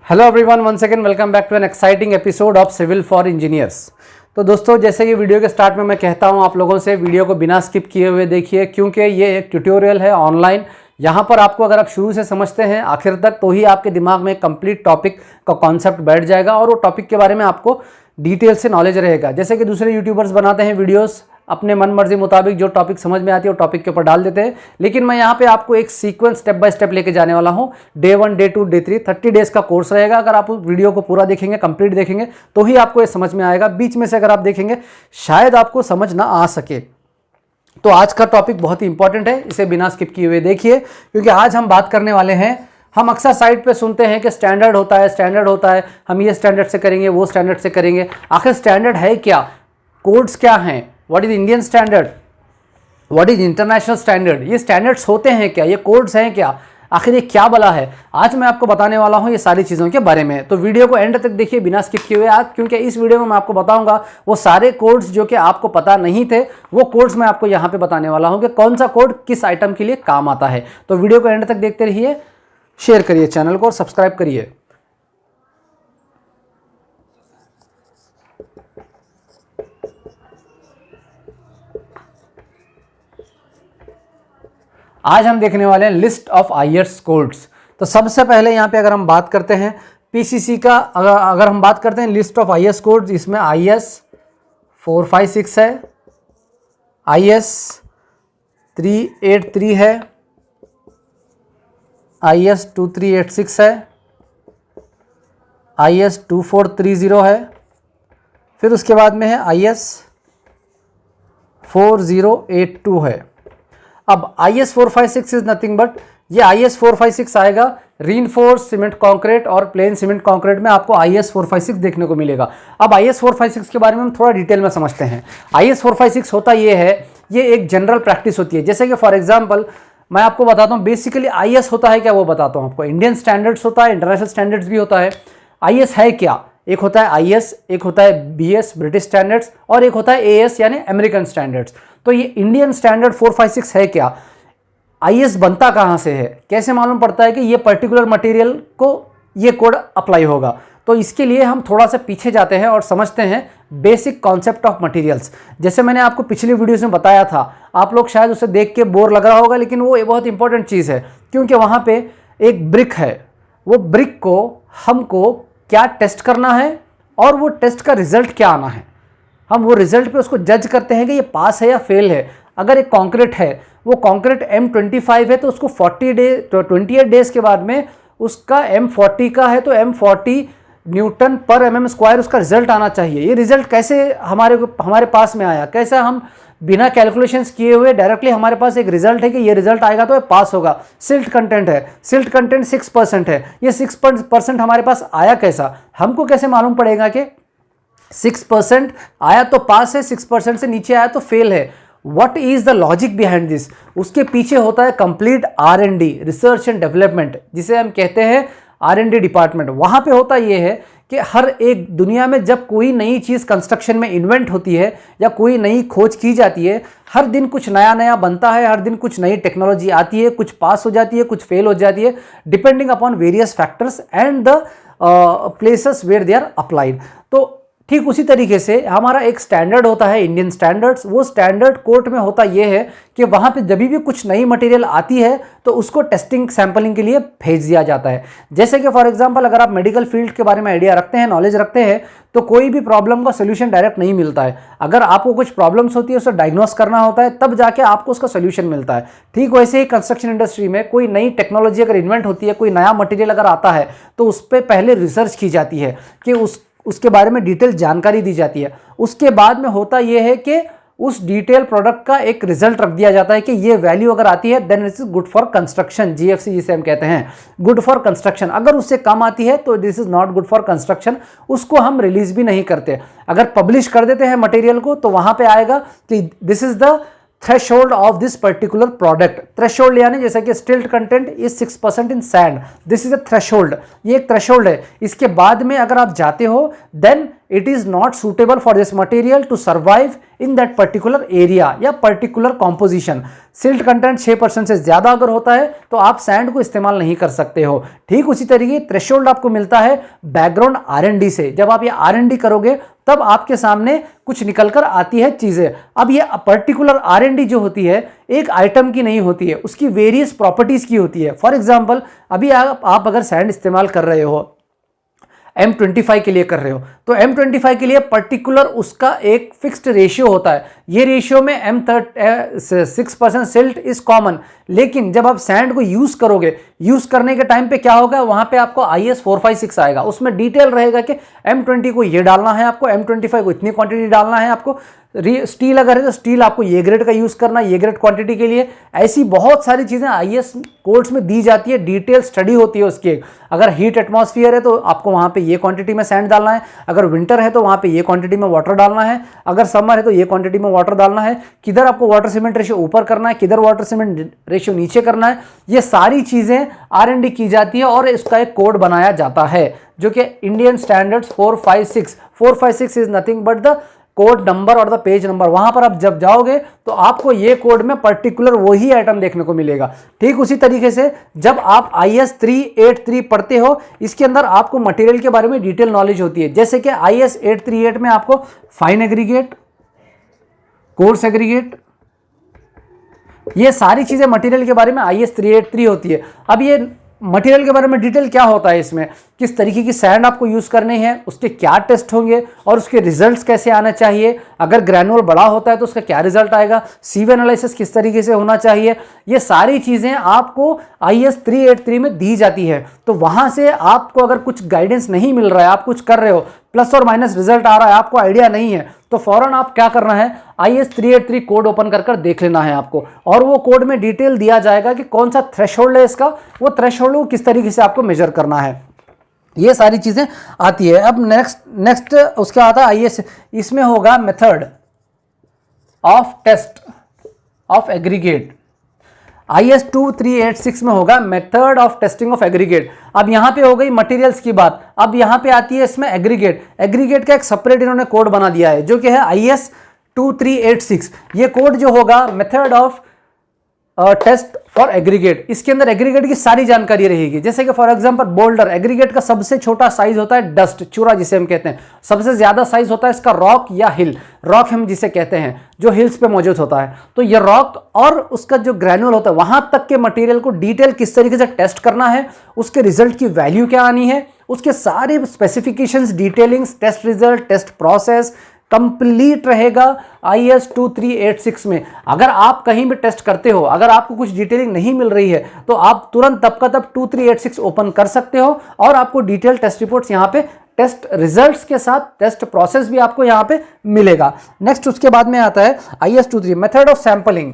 Hello everyone, one second welcome back to an exciting episode of civil for engineers. तो दोस्तों, जैसे कि video के स्टार्ट में मैं कहता हूं आप लोगों से वीडियो को बिना स्किप किए हुए देखिए, क्योंकि ये एक ट्यूटोरियल है ऑनलाइन। यहाँ पर आपको अगर आप शुरू से समझते हैं आखिर तक तो ही आपके दिमाग में कंप्लीट टॉपिक का कॉन्सेप्ट बैठ जाएगा और वो टॉपिक के बारे में आपको डिटेल से नॉलेज रहेगा। जैसे कि दूसरे यूट्यूबर्स बनाते हैं वीडियोस अपने मन मर्जी मुताबिक, जो टॉपिक समझ में आती है वो टॉपिक के ऊपर डाल देते हैं, लेकिन मैं यहाँ पे आपको एक सीक्वेंस स्टेप बाय स्टेप लेके जाने वाला हूँ। डे 1, डे 2, डे 3 30 डेज का कोर्स रहेगा। अगर आप वीडियो को पूरा देखेंगे, कंप्लीट देखेंगे तो ही आपको ये समझ में आएगा। बीच में से अगर आप देखेंगे शायद आपको समझ ना आ सके। तो आज का टॉपिक बहुत ही इंपॉर्टेंट है, इसे बिना स्किप किए हुए देखिए, क्योंकि आज हम बात करने वाले हैं। हम अक्सर साइट पे सुनते हैं कि स्टैंडर्ड होता है, स्टैंडर्ड होता है, हम ये स्टैंडर्ड से करेंगे, वो स्टैंडर्ड से करेंगे। आखिर स्टैंडर्ड है क्या? कोड्स क्या हैं? What is Indian standard, what is international standard? ये स्टैंडर्ड्स होते हैं क्या? ये कोड्स हैं क्या? आखिर ये क्या भला है? आज मैं आपको बताने वाला हूं ये सारी चीज़ों के बारे में। तो वीडियो को एंड तक देखिए बिना स्किप किए हुए आज, क्योंकि इस वीडियो में मैं आपको बताऊंगा वो सारे कोड्स जो कि आपको पता नहीं थे, वो कोड्स मैं आपको यहाँ पे बताने वाला हूँ कि कौन सा कोड किस आइटम के लिए काम आता है। तो वीडियो को एंड तक देखते रहिए, शेयर करिए चैनल को और सब्सक्राइब करिए। आज हम देखने वाले हैं लिस्ट ऑफ आईएस कोड्स। तो सबसे पहले यहाँ पे अगर हम बात करते हैं पीसीसी का, अगर हम बात करते हैं लिस्ट ऑफ आईएस कोड्स, इसमें आईएस 456 है, आईएस 383 है, आईएस 2386 है, आईएस 2430 है, फिर उसके बाद में है आईएस 4082 है। अब IS 456 इज नथिंग बट, ये IS 456 आएगा रीइंफोर्स सीमेंट कॉन्क्रीट और प्लेन सीमेंट कॉन्क्रीट में आपको IS 456 देखने को मिलेगा। अब IS 456 के बारे में हम थोड़ा डिटेल में समझते हैं। IS 456 होता ये है, ये एक जनरल प्रैक्टिस होती है। जैसे कि फॉर एग्जांपल मैं आपको बताता हूँ बेसिकली IS होता है क्या, वो बताता हूँ आपको। इंडियन स्टैंडर्ड्स होता है, इंटरनेशनल स्टैंडर्ड्स भी होता है। IS है क्या? एक होता है IS, एक होता है BS ब्रिटिश स्टैंडर्ड्स, और एक होता है AS यानी अमेरिकन स्टैंडर्ड्स। तो ये इंडियन स्टैंडर्ड 456 है क्या? IS बनता कहाँ से है? कैसे मालूम पड़ता है कि ये पर्टिकुलर मटेरियल को ये कोड अप्लाई होगा? तो इसके लिए हम थोड़ा सा पीछे जाते हैं और समझते हैं बेसिक कॉन्सेप्ट ऑफ मटेरियल्स। जैसे मैंने आपको पिछली वीडियोस में बताया था, आप लोग शायद उसे देख के बोर लग रहा होगा, लेकिन वो बहुत इंपॉर्टेंट चीज़ है, क्योंकि वहाँ पे एक ब्रिक है। वो ब्रिक को हमको क्या टेस्ट करना है और वो टेस्ट का रिजल्ट क्या आना है, हम वो रिजल्ट पे उसको जज करते हैं कि ये पास है या फेल है। अगर एक कंक्रीट है, वो कंक्रीट M25 है, तो उसको 28 डेज के बाद में उसका M40 का है तो M40 न्यूटन पर mm² उसका रिजल्ट आना चाहिए। ये रिजल्ट कैसे हमारे पास में आया? कैसे हम बिना कैलकुलेशंस किए हुए डायरेक्टली हमारे पास एक रिजल्ट है कि ये रिजल्ट आएगा तो ये पास होगा। सिल्ट कंटेंट है, सिल्ट कंटेंट 6% है, ये 6% हमारे पास आया कैसा? हमको कैसे मालूम पड़ेगा कि 6% आया तो पास है, 6% से नीचे आया तो फेल है? What is the logic behind this? उसके पीछे होता है complete R&D, research and development, जिसे हम कहते हैं R&D डिपार्टमेंट। वहां पे होता यह है कि हर एक दुनिया में जब कोई नई चीज़ कंस्ट्रक्शन में इन्वेंट होती है या कोई नई खोज की जाती है, हर दिन कुछ नया नया बनता है, हर दिन कुछ नई टेक्नोलॉजी आती है, कुछ पास हो जाती है, कुछ फेल हो जाती है, depending upon various factors and the places where they are applied. तो ठीक उसी तरीके से हमारा एक स्टैंडर्ड होता है इंडियन स्टैंडर्ड्स। वो स्टैंडर्ड कोर्ट में होता यह है कि वहाँ पे जब भी कुछ नई मटेरियल आती है तो उसको टेस्टिंग सैंपलिंग के लिए भेज दिया जाता है। जैसे कि फॉर एग्जांपल अगर आप मेडिकल फील्ड के बारे में आइडिया रखते हैं, नॉलेज रखते हैं, तो कोई भी प्रॉब्लम का सोल्यूशन डायरेक्ट नहीं मिलता है। अगर आपको कुछ प्रॉब्लम्स होती है, उसे डायग्नोस करना होता है, तब जाके आपको उसका सोल्यूशन मिलता है। ठीक वैसे ही कंस्ट्रक्शन इंडस्ट्री में कोई नई टेक्नोलॉजी अगर इन्वेंट होती है, कोई नया मटेरियल अगर आता है, तो उस पर पहले रिसर्च की जाती है कि उसके बारे में डिटेल जानकारी दी जाती है। उसके बाद में होता यह है कि उस डिटेल प्रोडक्ट का एक रिजल्ट रख दिया जाता है कि ये वैल्यू अगर आती है then it is good for construction, GFC जिसे हम कहते हैं, गुड फॉर कंस्ट्रक्शन। अगर उससे कम आती है तो this is not good for construction, उसको हम रिलीज भी नहीं करते। अगर पब्लिश कर देते हैं मटेरियल को तो वहां पे आएगा कि this is the threshold of this particular product. Threshold यानी जैसे कि स्टिल्ट content is 6% in sand, this is a threshold, ये एक थ्रेशोल्ड है। इसके बाद में अगर आप जाते हो then it is not suitable for this material to survive in that particular area या पर्टिकुलर कॉम्पोजिशन। सिल्ट कंटेंट 6% से ज्यादा अगर होता है तो आप सैंड को इस्तेमाल नहीं कर सकते हो। ठीक उसी तरीके थ्रेशोल्ड आपको मिलता है बैकग्राउंड R&D से। जब आप ये R&D करोगे तब आपके सामने कुछ निकलकर आती है चीजें। अब ये पर्टिकुलर R&D जो होती है एक आइटम की नहीं होती है, उसकी वेरियस प्रॉपर्टीज की होती है। फॉर एग्जांपल अभी आप अगर सैंड इस्तेमाल कर रहे हो M25 के लिए कर रहे हो तो M25 के लिए पर्टिकुलर उसका एक फिक्स्ड रेशियो होता है। ये रेशियो में 6% सिल्ट इज कॉमन, लेकिन जब आप सैंड को यूज करोगे, यूज करने के टाइम पे क्या होगा, वहां पे आपको IS 456 आएगा, उसमें डिटेल रहेगा कि M20 को ये डालना है, आपको M25 को इतनी क्वांटिटी डालना है, आपको स्टील अगर है तो स्टील आपको ये ग्रेड का यूज करना है, ये ग्रेड क्वांटिटी के लिए। ऐसी बहुत सारी चीजें IS कोड्स में दी जाती है, डिटेल स्टडी होती है उसकी। अगर हीट एटमॉस्फेयर है तो आपको वहां पे ये क्वांटिटी में सैंड डालना है, अगर विंटर है तो वहां पे ये क्वांटिटी में वाटर डालना है, अगर समर है तो ये क्वांटिटी में वाटर डालना है, किधर आपको वाटर सीमेंट रेशियो ऊपर करना है, किधर वाटर सीमेंट रेशियो नीचे करना है। ये सारी चीजें R&D की जाती है और इसका एक कोड बनाया जाता है जो कि Indian standards 456 is nothing but the code number और द पेज नंबर। वहां पर आप जब जाओगे तो आपको ये कोड में पर्टिकुलर वही आइटम देखने को मिलेगा। ठीक उसी तरीके से जब आप IS 383 पढ़ते हो, इसके अंदर आपको मटेरियल के बारे में डिटेल नॉलेज होती है। जैसे कि IS 838 में आपको फाइन एग्रीगेट, कोर्स एग्रीगेट, ये सारी चीजें मटेरियल के बारे में IS 383 होती है। अब ये मटेरियल के बारे में डिटेल क्या होता है, इसमें किस तरीके की सैंड आपको यूज करनी है, उसके क्या टेस्ट होंगे और उसके रिजल्ट्स कैसे आना चाहिए। अगर ग्रैनुअल बड़ा होता है तो उसका क्या रिजल्ट आएगा, सीव एनालिसिस किस तरीके से होना चाहिए, ये सारी चीजें आपको IS 383 में दी जाती है। तो वहां से आपको अगर कुछ गाइडेंस नहीं मिल रहा है, आप कुछ कर रहे हो प्लस और माइनस रिजल्ट आ रहा है, आपको आइडिया नहीं है, तो फौरन आप क्या करना है, IS 383 कोड ओपन कर देख लेना है आपको, और वो कोड में डिटेल दिया जाएगा कि कौन सा थ्रेशोल्ड है इसका, वो थ्रेशोल्ड को किस तरीके से आपको मेजर करना है। ये सारी चीजें आती है। अब नेक्स्ट उसका आता है IS, इसमें होगा method of test of aggregate. IS 2386 में होगा method of testing of aggregate. अब यहां पे हो गई मटेरियल्स की बात, अब यहां पे आती है इसमें एग्रीगेट। एग्रीगेट का एक सेपरेट इन्होंने कोड बना दिया है जो कि है IS 2386। ये कोड जो होगा method of test for aggregate, इसके अंदर एग्रीगेट की सारी जानकारी रहेगी। जैसे कि फॉर एग्जांपल बोल्डर, एग्रीगेट का सबसे छोटा साइज होता है डस्ट, चूरा जिसे हम कहते हैं। सबसे ज्यादा साइज होता है इसका रॉक या हिल, रॉक हम जिसे कहते हैं जो हिल्स पे मौजूद होता है। तो ये रॉक और उसका जो ग्रैनुअल होता है, वहां तक के मटेरियल को डिटेल किस तरीके से टेस्ट करना है, उसके रिजल्ट की वैल्यू क्या आनी है, उसके सारे specifications, detailings, test result, test process complete रहेगा IS 2386 में। अगर आप कहीं भी टेस्ट करते हो, अगर आपको कुछ डिटेलिंग नहीं मिल रही है तो आप तुरंत तब का तब 2386 ओपन कर सकते हो और आपको डिटेल टेस्ट रिपोर्ट्स यहाँ पे टेस्ट रिजल्ट्स के साथ टेस्ट प्रोसेस भी आपको यहाँ पे मिलेगा। नेक्स्ट उसके बाद में आता है IS 23 method of sampling,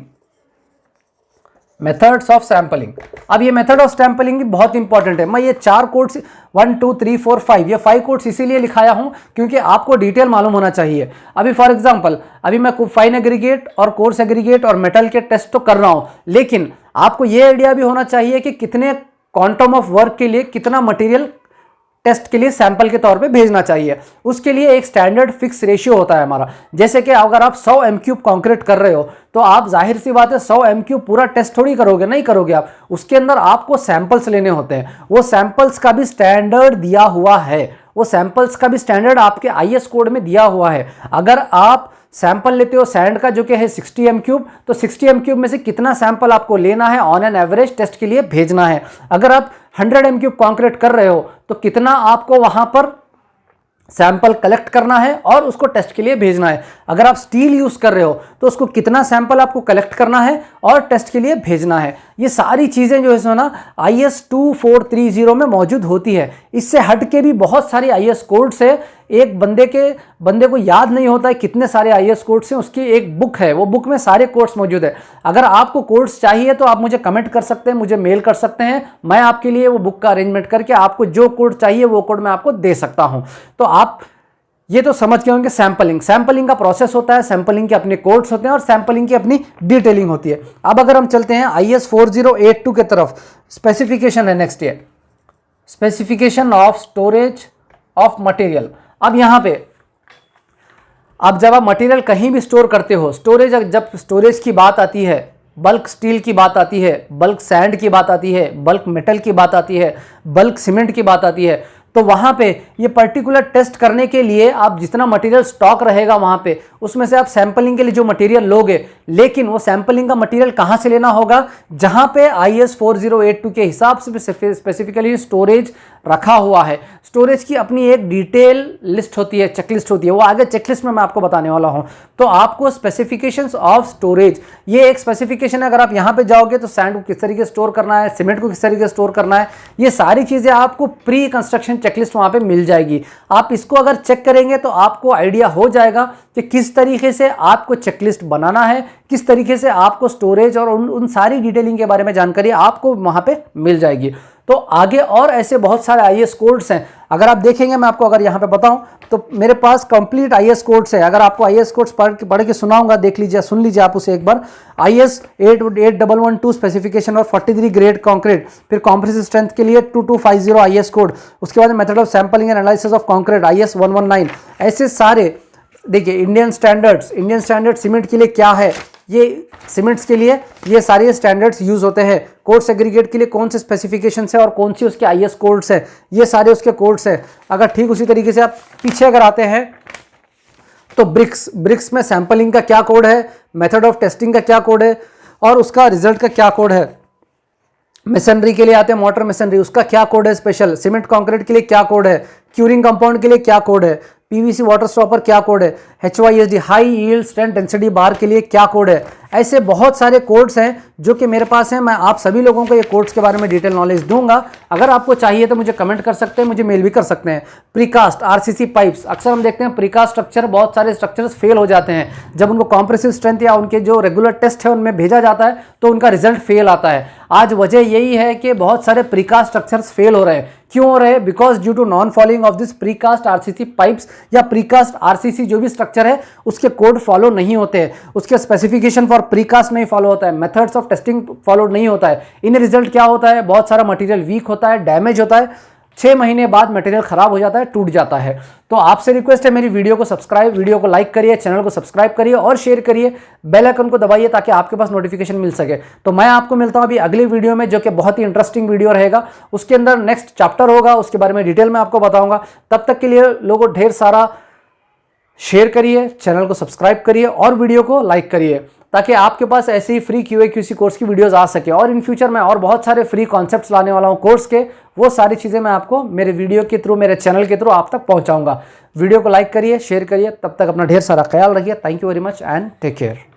methods of sampling. अब ये मेथड ऑफ सैंपलिंग भी बहुत इंपॉर्टेंट है। मैं ये 4 कोड्स 1 2 3 4 5 ये 5 कोड्स इसीलिए लिखाया हूं क्योंकि आपको डिटेल मालूम होना चाहिए। अभी फॉर एग्जांपल अभी मैं फाइन एग्रीगेट और कोर्स एग्रीगेट और मेटल के टेस्ट तो कर रहा हूं, लेकिन आपको ये आइडिया भी होना चाहिए कि कितने क्वांटम ऑफ वर्क के लिए कितना मटेरियल टेस्ट के लिए सैंपल के तौर पे भेजना चाहिए। उसके लिए एक स्टैंडर्ड फिक्स रेशियो होता है हमारा। जैसे कि अगर आप 100 m³ कंक्रीट कर रहे हो तो आप जाहिर सी बात है 100 m³ पूरा टेस्ट थोड़ी करोगे, नहीं करोगे आप, उसके अंदर आपको सैंपल्स लेने होते हैं। वो सैंपल्स का भी स्टैंडर्ड दिया हुआ है, वो सैंपल्स का भी स्टैंडर्ड आपके IS कोड में दिया हुआ है। अगर आप सैंपल लेते हो सैंड का जो कि है 60 m³, तो 60 m³ में से कितना सैंपल आपको लेना है ऑन एन एवरेज टेस्ट के लिए भेजना है। अगर आप 100 m³ कंक्रीट कर रहे हो तो कितना आपको वहां पर सैंपल कलेक्ट करना है और उसको टेस्ट के लिए भेजना है। अगर आप स्टील यूज कर रहे हो तो उसको कितना सैंपल आपको कलेक्ट करना है और टेस्ट के लिए भेजना है। ये सारी चीजें जो है ना IS 2430 में मौजूद होती है। इससे हट के भी बहुत सारी IS कोड्स है। एक बंदे को याद नहीं होता है कितने सारे IS कोड्स हैं, उसकी एक बुक है, वो बुक में सारे कोड्स मौजूद है। अगर आपको कोड्स चाहिए तो आप मुझे कमेंट कर सकते हैं, मुझे मेल कर सकते हैं, मैं आपके लिए वो बुक का अरेंजमेंट करके आपको जो कोड चाहिए वो कोड मैं आपको दे सकता हूं। तो आप ये तो समझ गए होंगे सैंपलिंग। सैंपलिंग का प्रोसेस होता है, सैंपलिंग के अपने कोड्स होते हैं और सैंपलिंग की अपनी डिटेलिंग होती है। अब अगर हम चलते हैं IS 4082 के तरफ, स्पेसिफिकेशन है नेक्स्ट ये, specification of storage of material. अब यहाँ पे अब जब आप मटेरियल कहीं भी स्टोर करते हो, स्टोरेज, जब स्टोरेज की बात आती है, बल्क स्टील की बात आती है, बल्क सैंड की बात आती है, बल्क मेटल की बात आती है, बल्क सीमेंट की बात आती है, तो वहाँ पे ये पर्टिकुलर टेस्ट करने के लिए आप जितना मटेरियल स्टॉक रहेगा वहाँ पे, उसमें से आप सैंपलिंग के लिए जो मटेरियल लोगे, लेकिन वो सैंपलिंग का मटेरियल कहाँ से लेना होगा, जहाँ पे IS 4082 के हिसाब से स्पेसिफिकली स्टोरेज रखा हुआ है। स्टोरेज की अपनी एक डिटेल लिस्ट होती है, चेकलिस्ट होती है, वो आगे चेकलिस्ट में मैं आपको बताने वाला हूँ। तो आपको स्पेसिफिकेशंस ऑफ स्टोरेज, ये एक स्पेसिफिकेशन है। अगर आप यहाँ पे जाओगे तो सैंड को किस तरीके से स्टोर करना है, सीमेंट को किस तरीके से स्टोर करना है, ये सारी चीज़ें आपको प्री कंस्ट्रक्शन चेकलिस्ट वहाँ पे मिल जाएगी। आप इसको अगर चेक करेंगे तो आपको आइडिया हो जाएगा कि किस तरीके से आपको चेकलिस्ट बनाना है, किस तरीके से आपको स्टोरेज और उन सारी डिटेलिंग के बारे में जानकारी आपको वहाँ पे मिल जाएगी। तो आगे और ऐसे बहुत सारे IS कोड्स हैं, अगर आप देखेंगे, मैं आपको अगर यहाँ पे बताऊं तो मेरे पास कंप्लीट IS कोड्स है। अगर आपको IS कोड्स पढ़ के सुनाऊंगा, देख लीजिए, सुन लीजिए आप उसे एक बार। IS 88112 स्पेसिफिकेशन और 43 ग्रेड कंक्रीट, फिर कॉम्प्रेसिव स्ट्रेंथ के लिए 2250 IS कोड, उसके बाद method of sampling and analysis of concrete IS 119, ऐसे सारे। देखिए इंडियन स्टैंडर्ड सीमेंट के लिए क्या है, ये सीमेंट्स के लिए ये सारे स्टैंडर्ड्स यूज होते हैं। कोड सेग्रीगेट के लिए कौन से स्पेसिफिकेशन है और कौन सी उसके IS कोड्स है, ये सारे उसके कोड्स हैं। अगर ठीक उसी तरीके से आप पीछे अगर आते हैं तो ब्रिक्स में सैंपलिंग का क्या कोड है, मेथड ऑफ टेस्टिंग का क्या कोड है और उसका रिजल्ट का क्या कोड है। मेसनरी के लिए आते हैं, मोटर मेसनरी, उसका क्या कोड है स्पेशल। सीमेंट कंक्रीट के लिए क्या कोड है, क्यूरिंग कंपाउंड के लिए क्या कोड है, PVC वाटर स्टॉपर क्या कोड है, HYSD high yield strength density bar के लिए क्या कोड है। ऐसे बहुत सारे कोड्स हैं जो कि मेरे पास हैं। मैं आप सभी लोगों को ये कोड्स के बारे में डिटेल नॉलेज दूंगा। अगर आपको चाहिए तो मुझे कमेंट कर सकते हैं, मुझे मेल भी कर सकते हैं। प्रीकास्ट RCC पाइप्स, अक्सर हम देखते हैं प्रीकास्ट स्ट्रक्चर, बहुत सारे स्ट्रक्चर्स फेल हो जाते हैं। जब उनको कॉम्प्रेसिव स्ट्रेंथ या उनके जो रेगुलर टेस्ट है उनमें भेजा जाता है तो उनका रिजल्ट फेल आता है। आज वजह यही है कि बहुत सारे प्रीकास्ट स्ट्रक्चर्स फेल हो रहे हैं। क्यों हो रहे हैं? Because due to non following of this precast RCC pipes या प्रीकास्ट RCC जो भी स्ट्रक्चर है उसके कोड फॉलो नहीं होते हैं, उसके स्पेसिफिकेशन फॉर प्रीकास्ट नहीं फॉलो होता है, मेथड्स ऑफ टेस्टिंग फॉलो नहीं होता है। इन रिजल्ट क्या होता है, बहुत सारा मटेरियल वीक होता है, डैमेज होता है, 6 महीने बाद मटेरियल खराब हो जाता है, टूट जाता है। तो आपसे रिक्वेस्ट है, मेरी वीडियो को लाइक करिए, चैनल को सब्सक्राइब करिए और शेयर करिए, बेल आइकन को दबाइए ताकि आपके पास नोटिफिकेशन मिल सके। तो मैं आपको मिलता हूं अभी अगली वीडियो में, जो कि बहुत ही इंटरेस्टिंग वीडियो रहेगा। उसके अंदर नेक्स्ट चैप्टर होगा, उसके बारे में डिटेल में आपको बताऊंगा। तब तक के लिए लोगों ढेर सारा शेयर करिए, चैनल को सब्सक्राइब करिए और वीडियो को लाइक करिए ताकि आपके पास ऐसे ही फ्री QA/QC कोर्स की वीडियोस आ सके। और इन फ्यूचर में और बहुत सारे फ्री कॉन्सेप्ट्स लाने वाला हूं कोर्स के, वो सारी चीज़ें मैं आपको मेरे वीडियो के थ्रू, मेरे चैनल के थ्रू आप तक पहुंचाऊंगा। वीडियो को लाइक करिए, शेयर करिए। तब तक अपना ढेर सारा ख्याल रखिए। Thank you very much and take care.